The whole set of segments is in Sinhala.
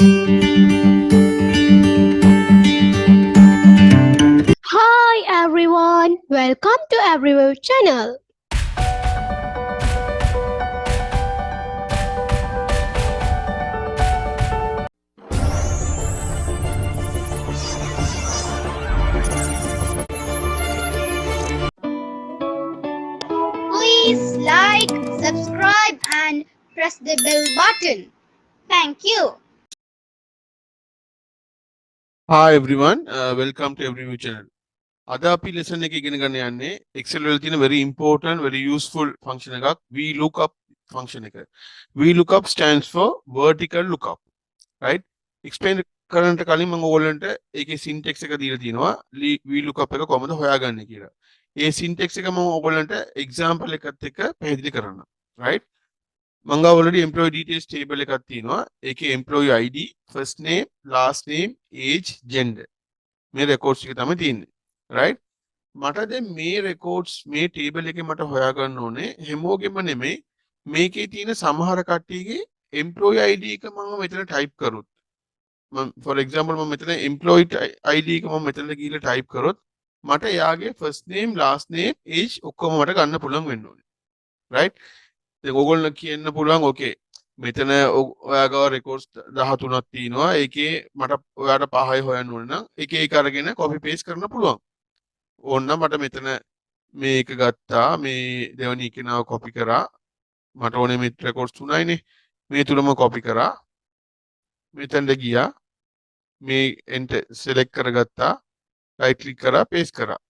Hi everyone, welcome to Everywhere channel. Please like, subscribe, and press the bell button. Thank you. Hi everyone, welcome to Every View channel. අද අපි lesson එක ඉගෙන ගන්න යන්නේ Excel වල තියෙන very important, very useful function එකක් VLOOKUP function එක. VLOOKUP stands for vertical lookup, right? explain කරන්නට කලින් මම ඔයගොල්ලන්ට ඒකේ syntax එක දීලා තියෙනවා VLOOKUP එක කොහොමද හොයාගන්නේ කියලා. ඒ syntax එක මම ඔයගොල්ලන්ට example එකත් එක්ක පැහැදිලි කරන්න. right? මම already employee details table එකක් තියෙනවා. ඒකේ employee ID, first name, last name, age, gender. මේ records ටික තමයි තියෙන්නේ. right? මට දැන් මේ records මේ table එකේ මට හොයාගන්න ඕනේ හැමෝගෙම නෙමෙයි මේකේ තියෙන සමහර කට්ටියගේ employee ID එක මම මෙතන type කරොත් for example මම මෙතන employee ID එක මම මෙතන ගිහලා type කරොත් මට එයාගේ first name, last name, age ඔක්කොම මට ගන්න පුළුවන් වෙන්න ඕනේ. right? දැන් ඕගොල්ලෝ කියන්න පුළුවන් okay මෙතන ඔයාගාව records 13ක් තියෙනවා. ඒකේ මට ඔයාට 5යි හොයන්න ඕනේ නම් එක එක අරගෙන copy paste කරන්න පුළුවන්. ඕන්න මට මෙතන මේක ගත්තා මේ දෙවනි කෙනාව copy කරා. මට ඕනේ මේ records 3යිනේ. මේ තුනම copy කරා. මෙතනට ගියා. මේ enter select කරගත්තා. right click කරා paste කරා.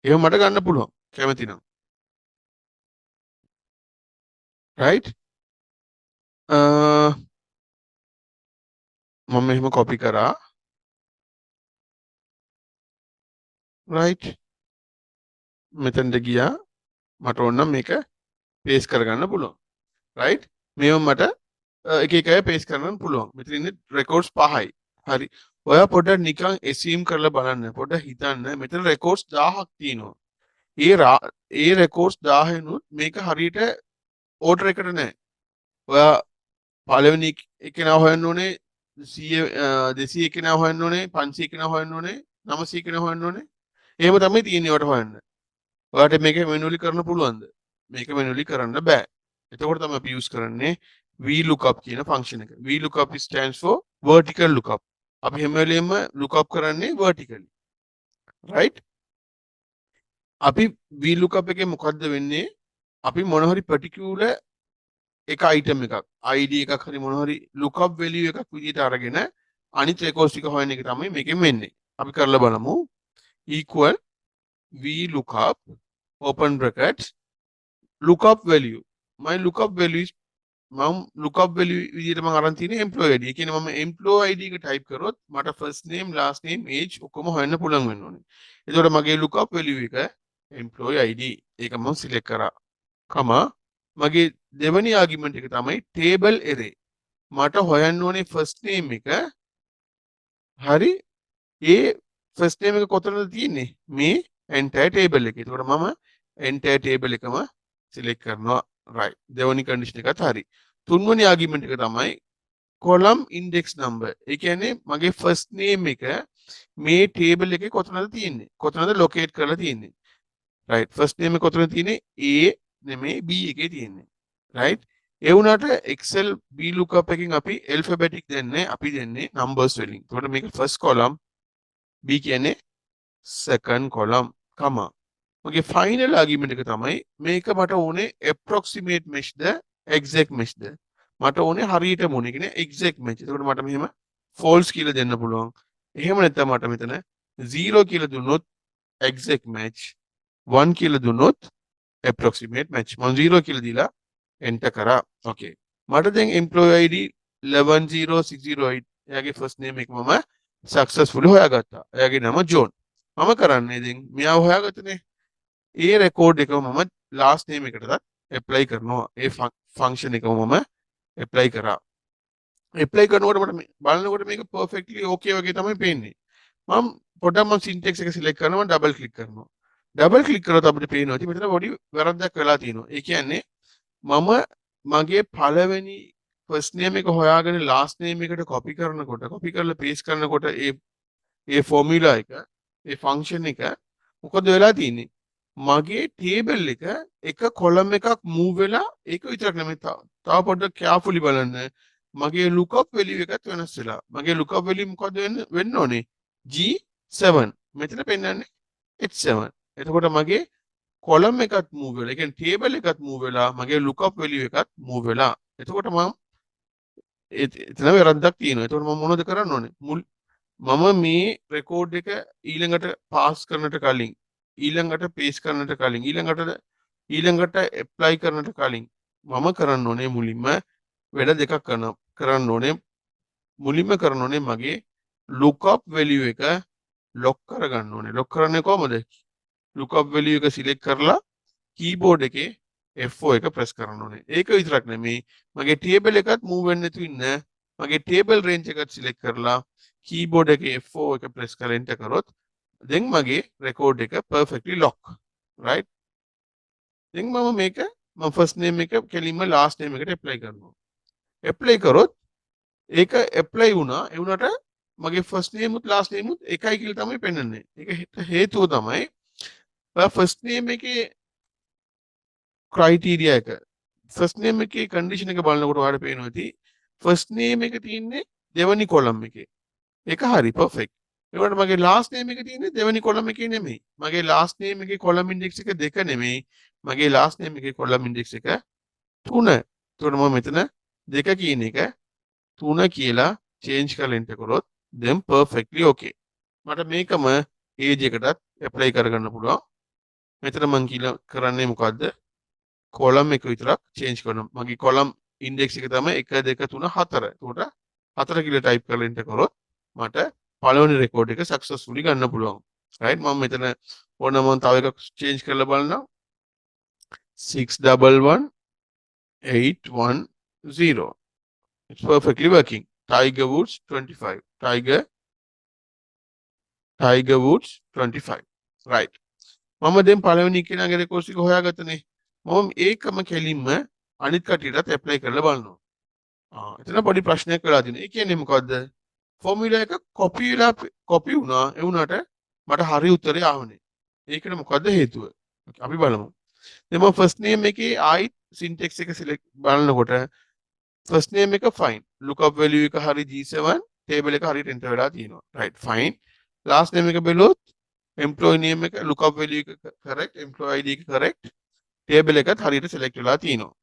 එහෙම මට ගන්න පුළුවන් කැමති නම්. right? මම මෙහෙම copy කරා. right? මෙතනට ගියා. මට ඕන නම් මේක paste කරගන්න පුළුවන්. right? මේව මට එක එක අය paste කරන්න පුළුවන්. මෙතන ඉන්නේ records 5යි. හරි. ඔයා පොඩ්ඩක් නිකන් assume කරලා බලන්න. පොඩ්ඩක් හිතන්න. මෙතන records 1000ක් තියෙනවා. ඒ records 1000 නුත් මේක හරියට order එකට නැහැ. ඔයා පළවෙනි එකේනා හොයන්න ඕනේ 100 200 එකේනා හොයන්න ඕනේ 500 එකේනා හොයන්න ඕනේ 900 එකේනා හොයන්න ඕනේ. එහෙම තමයි තියෙන්නේ වට හොයන්න. ඔයාට මේක manually කරන්න පුළුවන්ද? මේක manually කරන්න බෑ. එතකොට තමයි අපි use කරන්නේ VLOOKUP කියන function එක. VLOOKUP stands for vertical lookup. අපි හැම වෙලෙම lookup කරන්නේ vertically. right? අපි VLOOKUP එකේ මොකද්ද වෙන්නේ? අපි මොන හරි particular එක item එකක් ID එකක් හරි මොන හරි lookup value එකක් විදිහට අරගෙන අනිත් records ටික හොයන එක තමයි මේකෙන් වෙන්නේ. අපි කරලා බලමු. equal VLOOKUP open bracket lookup value. my lookup value is මම lookup value විදිහට මම අරන් තියෙන්නේ employee ID. ඒ කියන්නේ මම employee ID එක type කරොත් මට first name, last name, age ඔක්කොම හොයන්න පුළුවන් වෙන්න ඕනේ. එතකොට මගේ lookup value එක employee ID. ඒක මම select කරා. කමා මගේ දෙවෙනි ආගියුමන්ට් එක තමයි table array. මට හොයන්න ඕනේ first name එක. හරි. ඒ first name එක කොතනද තියෙන්නේ? මේ entire table එකේ. ඒකට මම entire table එකම select කරනවා. right. දෙවෙනි condition එකත් හරි. තුන්වෙනි ආගියුමන්ට් එක තමයි column index number. ඒ කියන්නේ මගේ first name එක මේ table එකේ කොතනද තියෙන්නේ? කොතනද locate කරලා තියෙන්නේ? right. first name එක කොතනද තියෙන්නේ? A නෙමෙයි B එකේ තියෙන්නේ. right? ඒ වුණාට Excel VLOOKUP එකකින් අපි alphabetic දෙන්නේ අපි දෙන්නේ numbers වලින්. ඒකට මේක first column B කියන්නේ second column comma. මගේ final argument එක තමයි මේක මට ඕනේ approximate matchද exact matchද. මට ඕනේ හරියටම ඕනේ කියන්නේ exact match. ඒකට මට මෙහෙම false කියලා දෙන්න පුළුවන්. එහෙම නැත්නම් මට මෙතන 0 කියලා දුන්නොත් exact match 1 කියලා දුන්නොත් approximate match. මම 0 කියලා දීලා enter කරා. okay. මට දැන් employee ID 11068 එයාගේ first name එක මම successfully හොයාගත්තා. එයාගේ නම ජෝන්. මම කරන්නේ දැන් මෙයාව හොයාගත්තනේ. ඒ record එකම මම last name එකටත් apply කරනවා. ඒ function එකම මම apply කරා. apply කරනකොට මට බලනකොට මේක perfectly okay වගේ තමයි පේන්නේ. මම පොඩ්ඩක් මම syntax එක select කරනවා double click කරනවා. double click කරොත් අපිට පේනවා ඉතින් මෙතන පොඩි වැරද්දක් වෙලා තියෙනවා. ඒ කියන්නේ මම මගේ පළවෙනි ෆස්ට් නේම් එක හොයාගෙන ලාස්ට් නේම් එකට කොපි කරනකොට කොපි කරලා පේස්ට් කරනකොට ඒ ෆෝමියුලා එක ඒ ෆන්ක්ෂන් එක මොකද වෙලා තියෙන්නේ මගේ ටේබල් එක කොලම් එකක් මූව් වෙලා ඒක විතරක් නෙමෙයි තව පොඩ්ඩක් කෑර්ෆුලි බලන්න මගේ lookup value එකත් වෙනස් වෙලා මගේ lookup value මොකද වෙන්න ඕනේ G7 මෙතන පෙන්නන්නේ H7 එතකොට මගේ කොලම් එකත් මූව් වෙලා ඒ කියන්නේ ටේබල් එකත් මූව් වෙලා මගේ lookup value එකත් මූව් වෙලා එතකොට මම එතන වැරද්දක් තියෙනවා එතකොට මම මොනවද කරන්න ඕනේ මම මේ රෙකෝඩ් එක ඊළඟට පාස් කරන්නට කලින් ඊළඟට පේස් කරන්නට කලින් ඊළඟට ඇප්ලයි කරන්නට කලින් මම කරන්න ඕනේ මුලින්ම වැඩ දෙකක් කරන්න ඕනේ මුලින්ම කරන්න ඕනේ මගේ lookup value එක lock කරගන්න ඕනේ lock කරන්නේ කොහමද lookup value එක select කරලා keyboard එකේ F4 එක press කරන්න ඕනේ ඒක විතරක් නෙමෙයි මගේ table එකත් move වෙන්නේ නැතුව ඉන්න මගේ table range එකත් select කරලා keyboard එකේ F4 එක press කරලා enter කරොත් then මගේ record එක perfectly lock right then මම first name එක කෙලින්ම last name එකට apply කරනවා apply කරොත් ඒක apply වුණා ඒ වුණාට මගේ first name උත් last name උත් එකයි කියලා තමයි පෙන්නන්නේ ඒක හේතුව තමයි first name එකේ criteria එක first name එකේ condition එක බලනකොට ඔයාලට පේනවා ඇති first name එක තියෙන්නේ දෙවනි column එකේ ඒක හරි perfect ඒකට මගේ last name එක තියෙන්නේ දෙවනි column එකේ නෙමෙයි මගේ last name එකේ column index එක 2 නෙමෙයි මගේ last name එකේ column index එක 3 ඒකට මම මෙතන 2 කියන එක 3 කියලා change කරලා enter කරොත් then perfectly okay මට මේකම age එකටත් apply කරගන්න පුළුවන් මෙතන මම කියලා කරන්නේ මොකද්ද column එක විතරක් change කරනවා මගේ column index එක තමයි 1 2 3 4 ඒකට 4 කියලා type කරලා enter කරොත් මට පළවෙනි record එක successfully ගන්න පුළුවන් right මම මෙතන ඕන මම තව එකක් change කරලා බලනවා 611810 it's perfectly working Tiger Woods 25 Tiger Woods 25 right මම දැන් පළවෙනි කෙනාගේ records එක හොයාගත්තනේ මම ඒකම කෙලින්ම අනිත් කටියටත් ඇප්ලයි කරලා බලනවා. එතන පොඩි ප්‍රශ්නයක් වෙලා තියෙනවා. ඒ කියන්නේ මොකද්ද? ෆෝමියුලා එක කොපි වුණා. ඒ වුණාට මට හරි උත්තරේ ආවනේ. ඒකට මොකද්ද හේතුව? අපි බලමු. දැන් මම first name එකේ ආයි syntax එක select බලනකොට first name එක fine. lookup value එක හරි G7 table එක හරියට enter වෙලා තියෙනවා. right fine. last name එක බැලුවොත් employee name එක lookup value එක correct, employee ID එක correct. table එකත් හරියට select වෙලා තියෙනවා.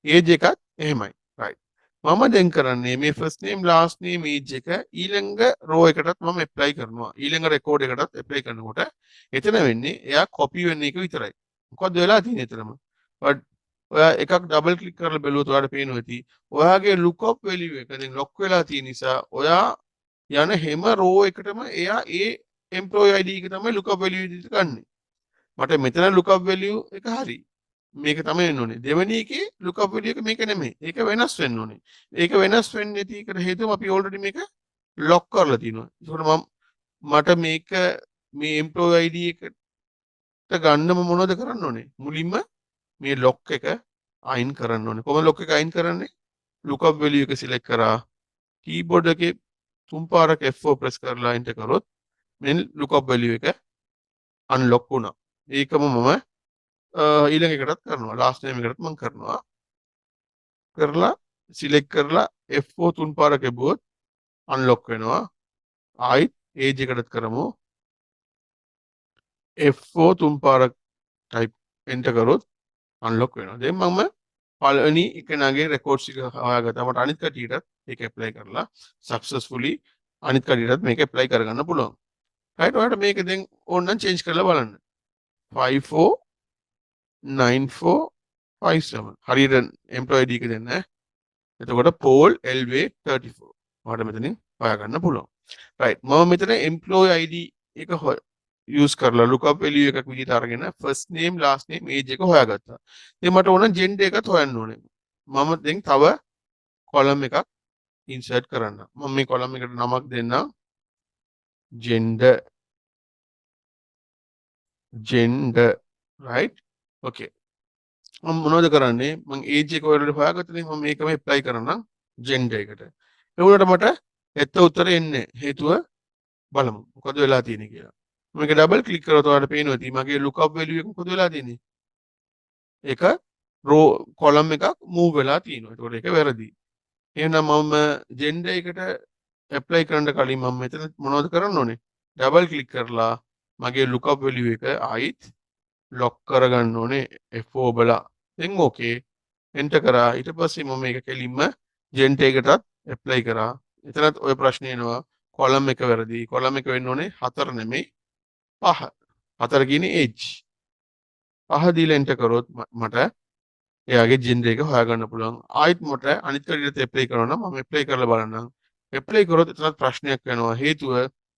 age එකත් එහෙමයි. right. මම දැන් කරන්නේ මේ first name last name age එක ඊළඟ row එකටත් මම apply කරනවා. ඊළඟ record එකටත් apply කරනකොට එතන වෙන්නේ එයා copy වෙන එක විතරයි. මොකද වෙලා තියෙන්නේ එතනම. but ඔයා එකක් double click කරලා බැලුවොත් ඔයාලට පේනවා ඇති. ඔයාගේ lookup value එක දැන් lock වෙලා තියෙන නිසා ඔයා යන හැම row එකටම එයා ඒ employee ID එක තමයි lookup value විදිහට ගන්නෙ. මට මෙතන lookup value එක හරි. මේක තමයි වෙන්න ඕනේ. දෙවෙනි එකේ lookup value එක මේක නෙමෙයි. ඒක වෙනස් වෙන්න ඕනේ. ඒක වෙනස් වෙන්නේ නැති එකට හේතුව අපි already මේක lock කරලා තියෙනවා. ඒකට මට මේක මේ employee ID එකට ගන්නම මොනවද කරන්න ඕනේ? මුලින්ම මේ lock එක අයින් කරන්න ඕනේ. කොහොමද lock එක අයින් කරන්නේ? lookup value එක select කරා keyboard එකේ තුන් පාරක් F4 press කරලා enter කරොත් මේ lookup value එක unlock වුණා. ඒකම මම ඊළඟ එකටත් කරනවා last name එකටත් මම කරනවා කරලා select කරලා F4 තුන් පාරක් එබුවොත් unlock වෙනවා ආයිත් age එකටත් කරමු F4 තුන් පාරක් type enter කරොත් unlock වෙනවා දැන් මම පළවෙනි එකනාගේ records එක හොයාගත්තා මට අනිත් කටියටත් ඒක apply කරලා successfully අනිත් කටියටත් මේක apply කරගන්න පුළුවන් right ඔයාලට මේක දැන් ඕනනම් change කරලා බලන්න 54 9457 හරියට employee ID එක දෙන්න එතකොට Paul Elway 34 ඔයාලට මෙතනින් හොයාගන්න පුළුවන් right මම මෙතන employee ID එක use කරලා lookup value එකක් විදිහට අරගෙන first name last name age එක හොයාගත්තා ඉතින් මට ඕන gender එකත් හොයන්න ඕනේ මම දැන් තව column එකක් insert කරන්න මම මේ column එකට නමක් දෙන්නම් gender right okay මම මොනවද කරන්නේ මම ඒජ් එක ඔයාලට හොයාගත්තනේ මම මේකම ඇප්ලයි කරනවා ජෙන්ඩර් එකට ඒ වුණාට මට ඇත්ත උත්තරේ එන්නේ හේතුව බලමු මොකද වෙලා තියෙන්නේ කියලා මේක ඩබල් ක්ලික් කරොත් ඔයාලට පේනවා ඉතින් මගේ lookup value එක මොකද වෙලා තියෙන්නේ ඒක රෝ කොලම් එකක් move වෙලා තියෙනවා ඒකට ඒක වැරදි එහෙනම් මම ජෙන්ඩර් එකට ඇප්ලයි කරන්න කලින් මම මෙතන මොනවද කරන්න ඕනේ ඩබල් ක්ලික් කරලා මගේ lookup value එක ආයිත් ලොක් කරගන්න ඕනේ F4 බලා දැන් ඕකේ එන්ටර් කරා ඊට පස්සේ මම මේක කෙලින්ම ජෙන්ට් එකටත් ඇප්ලයි කරා එතනත් ওই ප්‍රශ්නේ එනවා කොලම් එක වැරදි කොලම් එක වෙන්න ඕනේ 4 නෙමෙයි 5 4 කියන්නේ age 5 දීලා එන්ටර් කරොත් මට එයාගේ ජෙන්ඩර් එක හොයාගන්න පුළුවන් ආයිත් මට අනිත් කඩේට ඇප්ලයි කරනවා නම් මම ඇප්ලයි කරලා බලන්නම් ඇප්ලයි කරොත් එතනත් ප්‍රශ්නයක් වෙනවා හේතුව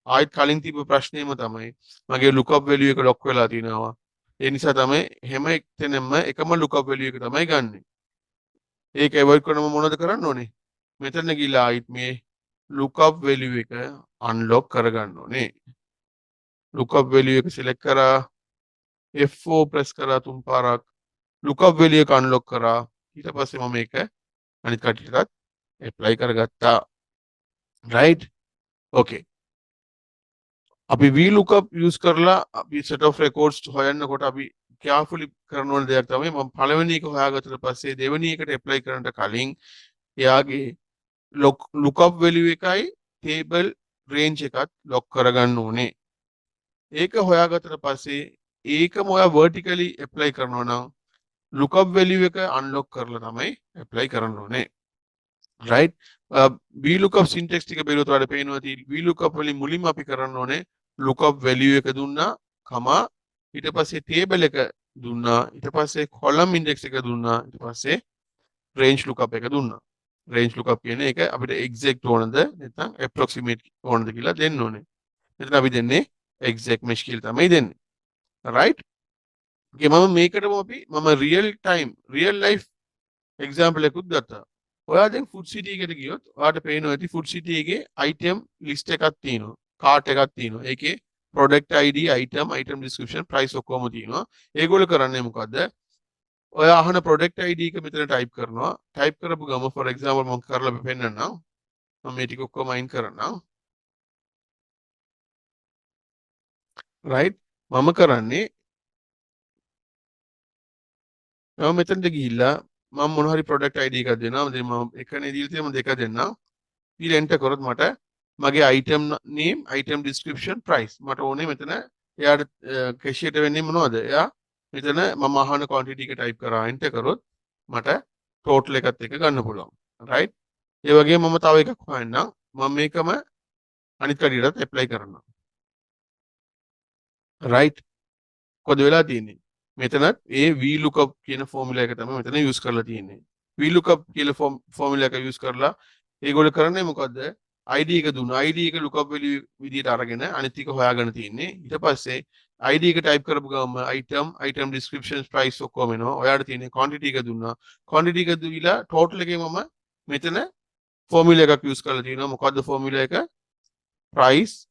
ආයිත් කලින් තිබ්බ ප්‍රශ්නේම තමයි මගේ lookup value එක ලොක් වෙලා තියෙනවා ඒ නිසා තමයි හැම එක්තැනම එකම lookup value එක තමයි ගන්නෙ. ඒක avoid කරනම මොනවද කරන්න ඕනේ? මෙතන ගිහලා ආයිත් මේ lookup value එක unlock කරගන්න ඕනේ. lookup value එක select කරා F4 press කරා තුන් පාරක් lookup value එක unlock කරා ඊට පස්සේ මම මේක අනිත් කටටත් apply කරගත්තා. right? okay. අපි VLOOKUP use කරලා අපි set of records හොයන්නකොට අපි carefully කරන ඕන දෙයක් තමයි මම පළවෙනි එක හොයාගත්තට පස්සේ දෙවෙනි එකට apply කරන්නට කලින් එයාගේ lookup value එකයි table range එකත් lock කරගන්න ඕනේ. ඒක හොයාගත්තට පස්සේ ඒකම ඔයා vertically apply කරනවා නම් lookup value එක unlock කරලා තමයි apply කරන්න ඕනේ. right? VLOOKUP syntax ටික බැලුවොත් ඔයාලට පේනවා ඇති VLOOKUP වලින් මුලින්ම අපි කරන්න ඕනේ lookup value එක දුන්නා, කමා ඊට පස්සේ table එක දුන්නා, ඊට පස්සේ column index එක දුන්නා, ඊට පස්සේ range lookup එක දුන්නා. range lookup කියන්නේ ඒක අපිට exact ඕනද නැත්නම් approximate ඕනද කියලා දෙන්න ඕනේ. මෙතන අපි දෙන්නේ exact mesh කියලා තමයි දෙන්නේ. right? okay මම මේකටම අපි real life example එකකුත් ගත්තා. ඔයා දැන් food city එකට ගියොත් ඔයාට පේනවා ඇති food city එකේ item list එකක් තියෙනවා. cart එකක් තියෙනවා. ඒකේ product ID, item description, price ඔක්කොම තියෙනවා. ඒගොල්ලෝ කරන්නේ මොකද්ද? ඔයා අහන product ID එක මෙතන type කරනවා. type කරපු ගම for example මම කරලා පෙන්නන්නම්. මම මේ ටික ඔක්කොම අයින් කරන්නම්. right? මම කරන්නේ මම මෙතනට ගිහිල්ලා මම මොන හරි product ID එකක් දෙනවා. දැන් මම එකනේ දීලා තියෙනවා දෙක දෙන්නම්. ඊට enter කරොත් මට මගේ item name, item description, price මට ඕනේ මෙතන එයාට cashier ට වෙන්නේ මොනවද? එයා මෙතන මම අහන quantity එක type කරා enter කරොත් මට total එකත් එක ගන්න පුළුවන්. right? ඒ වගේම මම තව එකක් හොයන්නම්. මම මේකම අනිත් කඩේටත් apply කරනවා. right? කොහොද වෙලා තියෙන්නේ? මෙතනත් ඒ VLOOKUP කියන formula එක තමයි මෙතන use කරලා තියෙන්නේ. VLOOKUP කියලා formula එක use කරලා ඒගොල්ලෝ කරන්නේ මොකද්ද? ID එක දුන්නා. ID එක lookup value විදියට අරගෙන අනිත් ටික හොයාගෙන තියෙන්නේ. ඊට පස්සේ ID එක type කරපු ගමන් item description price ඔක්කොම එනවා. ඔයාලට තියෙන්නේ quantity එක දුන්නා. quantity එක දීලා total එකේ මම මෙතන formula එකක් use කරලා තියෙනවා. මොකද්ද formula එක? price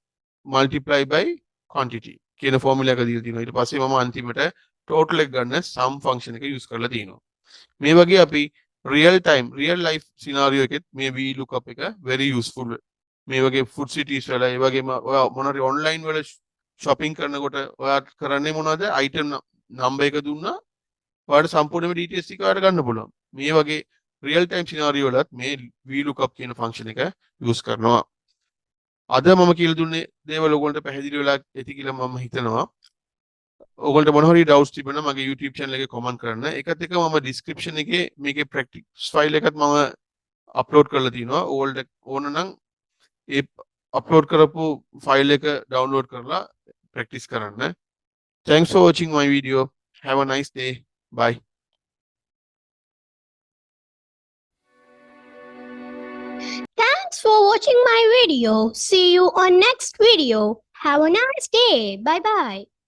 multiply by quantity කියන formula එක දීලා තියෙනවා. ඊට පස්සේ මම අන්තිමට total එක ගන්න sum function එක use කරලා තියෙනවා. මේ වගේ අපි real life scenario එකෙත් මේ VLOOKUP එක very useful. මේ වගේ food cities වල ඒ වගේම ඔයා මොන හරි online වල shopping කරනකොට ඔයා කරන්නේ මොනවද? item number එක දුන්නා ඔයාලට සම්පූර්ණම details ටික ඔයාලට ගන්න පුළුවන්. මේ වගේ real time scenario වලත් මේ VLOOKUP කියන function එක use කරනවා. අද මම කියලා දුන්නේ දේවල් ඔයගොල්ලන්ට පැහැදිලි වෙලා ඇති කියලා මම හිතනවා. ඔයගොල්ලන්ට මොන හරි doubts තිබුණා මගේ YouTube channel එකේ comment කරන්න. ඒකත් එක්ක මම description එකේ මේකේ practice file එකත් මම upload කරලා තිනවා. ඔයගොල්ලන්ට ඕන නම් ඒ upload කරපු file එක download කරලා practice කරන්න. Thanks for watching my video. Have a nice day. Bye. Thanks for watching my video. See you on next video. Have a nice day. Bye bye.